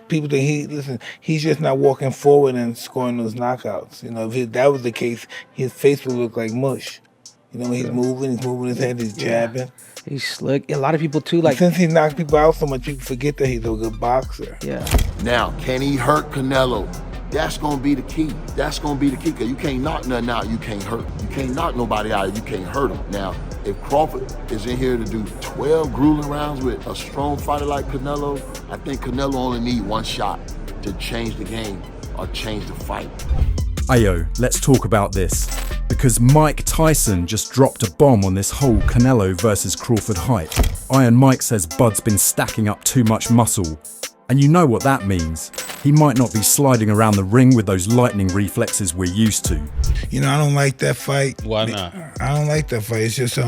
people think he's just not walking forward and scoring those knockouts. You know, if that was the case, his face would look like mush. You know, he's moving his head, he's jabbing. He's slick. A lot of people too, like, since he knocks people out so much, people forget that he's a good boxer. Yeah. Now, can he hurt Canelo? That's gonna be the key. That's gonna be the key, because you can't knock nothing out, you can't hurt. You can't knock nobody out, you can't hurt him. Now, if Crawford is in here to do 12 grueling rounds with a strong fighter like Canelo, I think Canelo only need one shot to change the game or change the fight. Ayo, let's talk about this. Because Mike Tyson just dropped a bomb on this whole Canelo versus Crawford hype. Iron Mike says Bud's been stacking up too much muscle. And you know what that means. He might not be sliding around the ring with those lightning reflexes we're used to. You know, I don't like that fight. Why not? I don't like that fight. It's just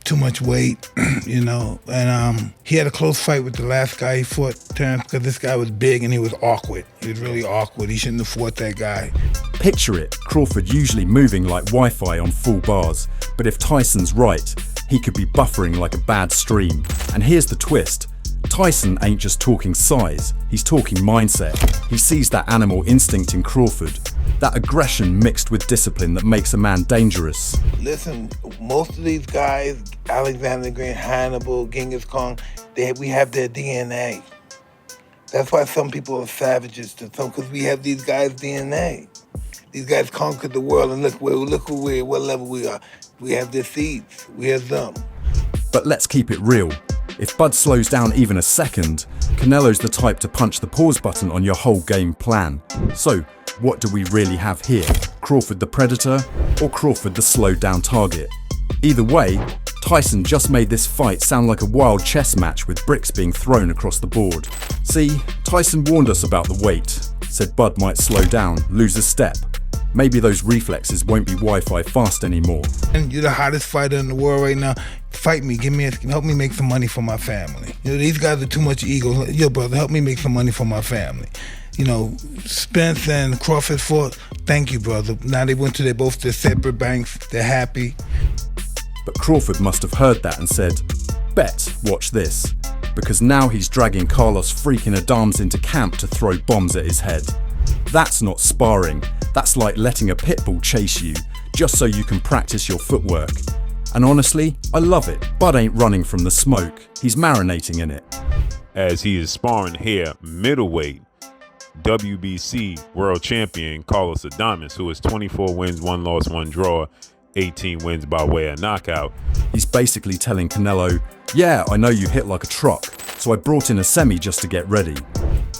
too much weight, you know. And he had a close fight with the last guy he fought, Terence, because this guy was big and he was awkward. He was really awkward. He shouldn't have fought that guy. Picture it, Crawford usually moving like Wi-Fi on full bars, but if Tyson's right, he could be buffering like a bad stream. And here's the twist. Tyson ain't just talking size, he's talking mindset. He sees that animal instinct in Crawford, that aggression mixed with discipline that makes a man dangerous. Listen, most of these guys, Alexander Green, Hannibal, Genghis Khan, we have their DNA. That's why some people are savages to some, because we have these guys' DNA. These guys conquered the world, and look who we are, what level we are. We have their seeds, we have them. But let's keep it real. If Bud slows down even a second, Canelo's the type to punch the pause button on your whole game plan. So, what do we really have here? Crawford the predator, or Crawford the slowed down target? Either way, Tyson just made this fight sound like a wild chess match with bricks being thrown across the board. See, Tyson warned us about the weight, said Bud might slow down, lose a step. Maybe those reflexes won't be Wi-Fi fast anymore. And you're the hottest fighter in the world right now. Fight me, help me make some money for my family. You know, these guys are too much ego. Yo, brother, help me make some money for my family. You know, Spinks and Crawford fought. Thank you, brother. Now they went to both their separate banks. They're happy. But Crawford must have heard that and said, bet, watch this. Because now he's dragging Carlos freaking Adams into camp to throw bombs at his head. That's not sparring. That's like letting a pit bull chase you, just so you can practice your footwork. And honestly, I love it. Bud ain't running from the smoke. He's marinating in it. As he is sparring here, middleweight, WBC world champion Carlos Adames, who is 24 wins, 1 loss, 1 draw, 18 wins by way of knockout. He's basically telling Canelo, yeah, I know you hit like a truck, so I brought in a semi just to get ready.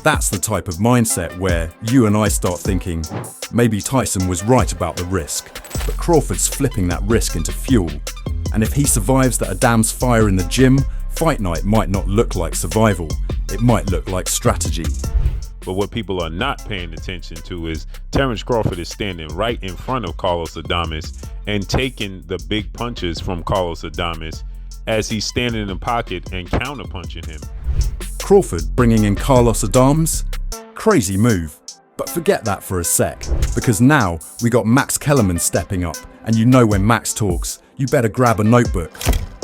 That's the type of mindset where you and I start thinking, maybe Tyson was right about the risk, but Crawford's flipping that risk into fuel. And if he survives that Adams fire in the gym, fight night might not look like survival, it might look like strategy. But what people are not paying attention to is Terence Crawford is standing right in front of Carlos Adames and taking the big punches from Carlos Adames as he's standing in the pocket and counterpunching him. Crawford bringing in Carlos Adames? Crazy move. But forget that for a sec, because now we got Max Kellerman stepping up, and you know when Max talks, you better grab a notebook.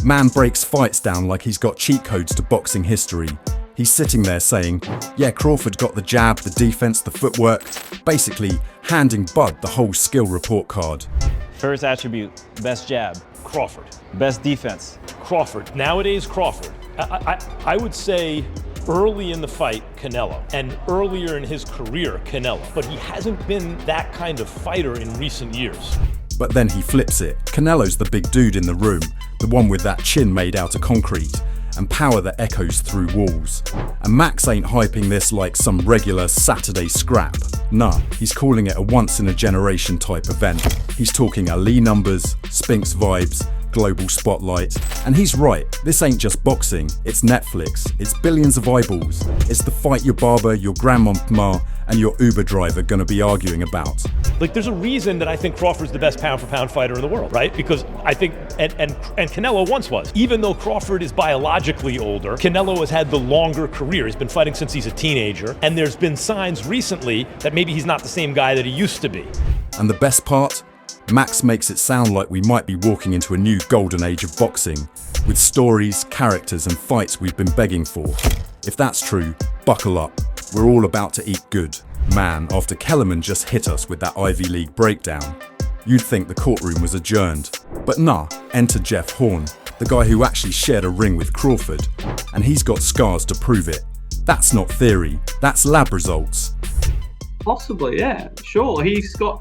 Man breaks fights down like he's got cheat codes to boxing history. He's sitting there saying, yeah, Crawford got the jab, the defense, the footwork, basically handing Bud the whole skill report card. First attribute, best jab, Crawford. Best defense, Crawford. Nowadays, Crawford. I would say early in the fight, Canelo, and earlier in his career, Canelo. But he hasn't been that kind of fighter in recent years. But then he flips it. Canelo's the big dude in the room, the one with that chin made out of concrete, and power that echoes through walls. And Max ain't hyping this like some regular Saturday scrap. Nah, he's calling it a once-in-a-generation type event. He's talking Ali numbers, Spinks vibes, global spotlight. And he's right, this ain't just boxing, it's Netflix, it's billions of eyeballs. It's the fight your barber, your grandmama, and your Uber driver gonna be arguing about. Like, there's a reason that I think Crawford's the best pound-for-pound fighter in the world, right? Because I think, and Canelo once was. Even though Crawford is biologically older, Canelo has had the longer career. He's been fighting since he's a teenager, and there's been signs recently that maybe he's not the same guy that he used to be. And the best part? Max makes it sound like we might be walking into a new golden age of boxing, with stories, characters, and fights we've been begging for. If that's true, buckle up, We're all about to eat good. Man, after Kellerman just hit us with that Ivy League breakdown, you'd think the courtroom was adjourned. But nah, enter Jeff Horn, the guy who actually shared a ring with Crawford, and he's got scars to prove it. That's not theory, that's lab results. Possibly, yeah, sure. He's got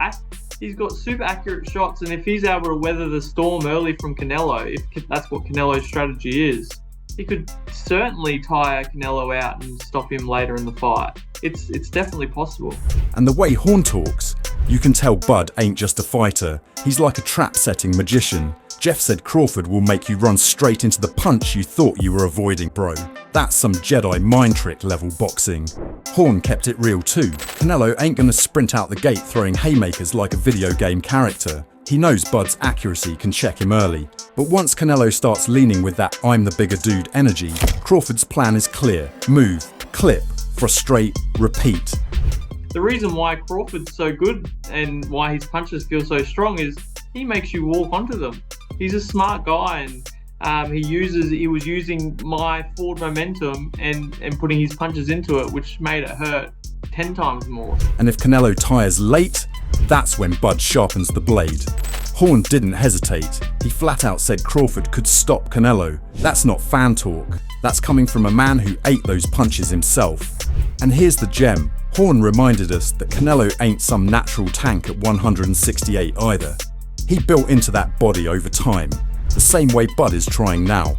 super accurate shots, and if he's able to weather the storm early from Canelo, if that's what Canelo's strategy is, he could certainly tire Canelo out and stop him later in the fight. It's definitely possible. And the way Horn talks, you can tell Bud ain't just a fighter. He's like a trap-setting magician. Jeff said Crawford will make you run straight into the punch you thought you were avoiding, bro. That's some Jedi mind trick level boxing. Horn kept it real too. Canelo ain't gonna sprint out the gate throwing haymakers like a video game character. He knows Bud's accuracy can check him early. But once Canelo starts leaning with that I'm the bigger dude energy, Crawford's plan is clear. Move, clip, frustrate, repeat. The reason why Crawford's so good and why his punches feel so strong is he makes you walk onto them. He's a smart guy, and he was using my forward momentum and putting his punches into it, which made it hurt 10 times more. And if Canelo tires late, that's when Bud sharpens the blade. Horn didn't hesitate. He flat out said Crawford could stop Canelo. That's not fan talk. That's coming from a man who ate those punches himself. And here's the gem. Horn reminded us that Canelo ain't some natural tank at 168 either. He built into that body over time, the same way Bud is trying now.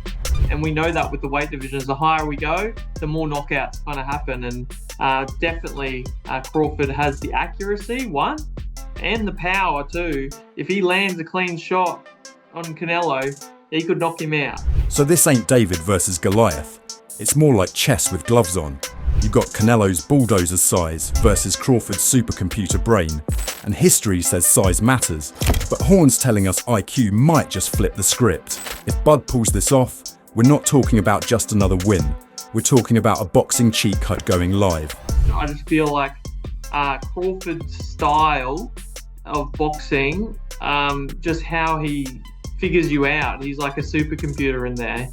And we know that with the weight divisions, the higher we go, the more knockouts kind of happen. And definitely Crawford has the accuracy, one, and the power too. If he lands a clean shot on Canelo, he could knock him out. So this ain't David versus Goliath. It's more like chess with gloves on. You've got Canelo's bulldozer size versus Crawford's supercomputer brain. And history says size matters, but Horn's telling us IQ might just flip the script. If Bud pulls this off, we're not talking about just another win. We're talking about a boxing cheat code going live. I just feel like Crawford's style of boxing, just how he figures you out. He's like a supercomputer in there.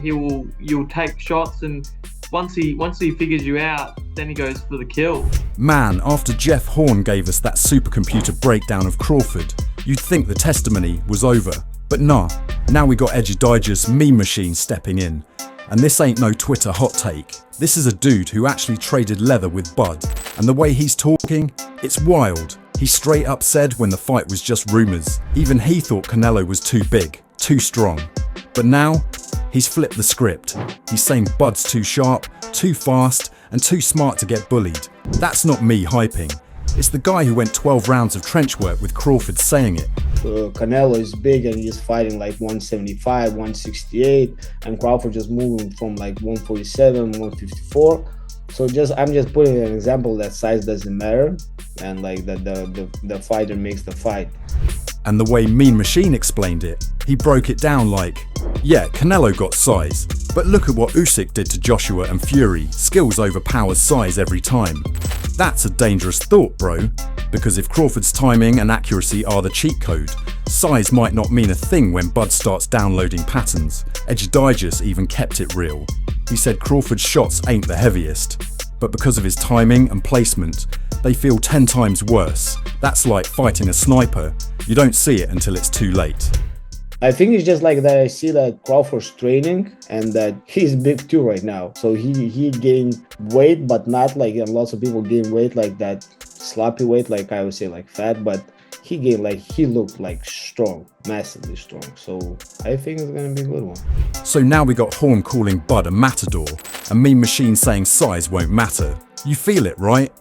You'll take shots, and once he figures you out, then he goes for the kill. Man, after Jeff Horn gave us that supercomputer breakdown of Crawford, you'd think the testimony was over. But nah, now we got Egidijus meme machine stepping in. And this ain't no Twitter hot take. This is a dude who actually traded leather with Bud. And the way he's talking, it's wild. He straight up said when the fight was just rumours, even he thought Canelo was too big, too strong. But now, he's flipped the script. He's saying Bud's too sharp, too fast, and too smart to get bullied. That's not me hyping. It's the guy who went 12 rounds of trench work with Crawford saying it. Canelo is big and he's fighting like 175, 168, and Crawford just moving from like 147, 154. So I'm just putting an example that size doesn't matter, and like that the fighter makes the fight. And the way Mean Machine explained it, he broke it down like, yeah, Canelo got size, but look at what Usyk did to Joshua and Fury. Skills overpowers size every time. That's a dangerous thought, bro, because if Crawford's timing and accuracy are the cheat code, size might not mean a thing when Bud starts downloading patterns. Egidijus even kept it real. He said Crawford's shots ain't the heaviest, but because of his timing and placement, they feel 10 times worse. That's like fighting a sniper. You don't see it until it's too late. I think it's just like that I see that Crawford's training and that he's big too right now. So he gained weight, but not like, and lots of people gain weight like that sloppy weight, like I would say like fat, but he looked like strong, massively strong. So I think it's gonna be a good one. So now we got Horn calling Bud a matador, and Mean Machine saying size won't matter. You feel it, right?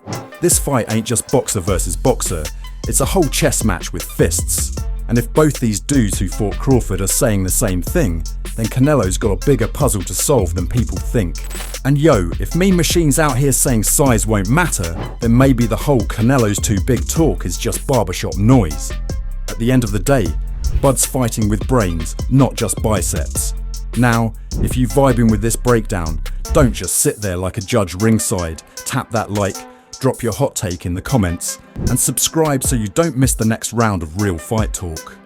This fight ain't just boxer versus boxer, it's a whole chess match with fists. And if both these dudes who fought Crawford are saying the same thing, then Canelo's got a bigger puzzle to solve than people think. And yo, if Mean Machine's out here saying size won't matter, then maybe the whole Canelo's too big talk is just barbershop noise. At the end of the day, Bud's fighting with brains, not just biceps. Now, if you vibing with this breakdown, don't just sit there like a judge ringside, tap that like, drop your hot take in the comments, and subscribe so you don't miss the next round of real fight talk.